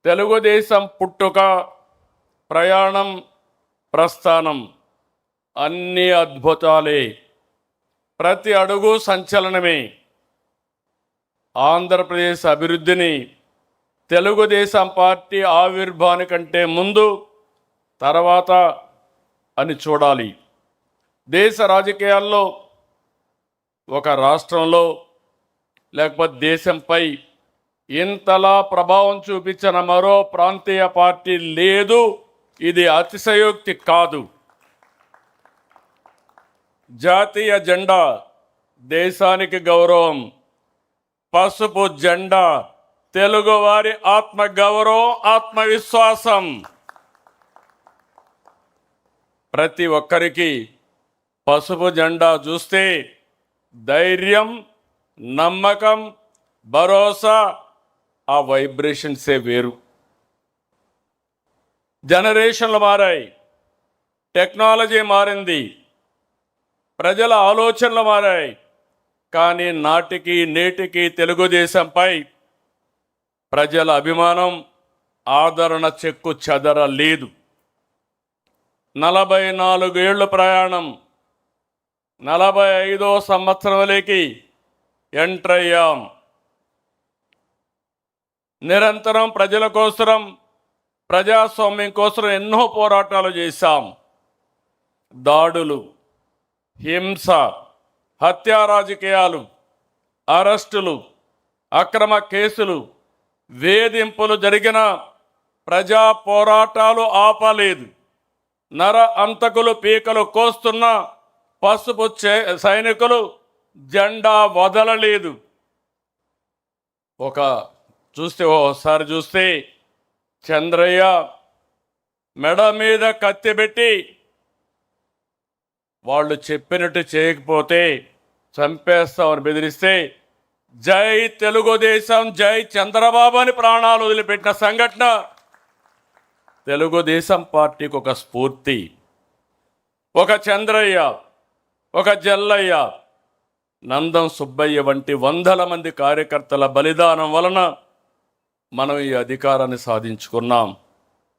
తెలుగుదేశం పుట్టుక, ప్రయాణం, ప్రస్థానం అన్నీ అద్భుతాలే. ప్రతి అడుగు సంచలనమే. ఆంధ్రప్రదేశ్ అభివృద్ధిని తెలుగుదేశం పార్టీ ఆవిర్భావానికంటే ముందు, తర్వాత అని చూడాలి. దేశ రాజకీయాల్లో ఒక రాష్ట్రంలో లేకపోతే దేశంపై ఇంతలా ప్రభావం చూపించిన మరో ప్రాంతీయ పార్టీ లేదు. ఇది అతిశయోక్తి కాదు. జాతీయ జెండా దేశానికి గౌరవం. పసుపు జెండా తెలుగువారి ఆత్మగౌరవం, ఆత్మవిశ్వాసం. ప్రతి ఒక్కరికి పసుపు జెండా చూస్తే ధైర్యం, నమ్మకం, భరోసా, ఆ వైబ్రేషన్సే వేరు. జనరేషన్లు మారాయి, టెక్నాలజీ మారింది, ప్రజల ఆలోచనలు మారాయి. కానీ నాటికి నేటికి తెలుగుదేశంపై ప్రజల అభిమానం, ఆదరణ చెక్కు చెదరలేదు. 44 ఏళ్ళు ప్రయాణం, 45వ సంవత్సరంలోకి ఎంటర్ అయ్యాం. నిరంతరం ప్రజల కోసం, ప్రజాస్వామ్యం కోసం ఎన్నో పోరాటాలు చేశాం. దాడులు, హింస, హత్యా రాజకీయాలు, అరెస్టులు, అక్రమ కేసులు, వేధింపులు జరిగిన ప్రజా పోరాటాలు ఆపలేదు. నర అంతకులు పీకలు కోస్తున్న పసుపు సైనికులు జెండా వదలలేదు. ఓసారి చూస్తే చంద్రయ్య మెడ మీద కత్తి పెట్టి వాళ్ళు చెప్పినట్టు చేయకపోతే చంపేస్తామని బెదిరిస్తే జై తెలుగుదేశం, జై చంద్రబాబు అని ప్రాణాలు వదిలిపెట్టిన సంఘటన తెలుగుదేశం పార్టీకి ఒక స్ఫూర్తి. ఒక చంద్రయ్య, ఒక జల్లయ్య, నందం సుబ్బయ్య వంటి వందల మంది కార్యకర్తల బలిదానం వలన మనం ఈ అధికారాన్ని సాధించుకున్నాం.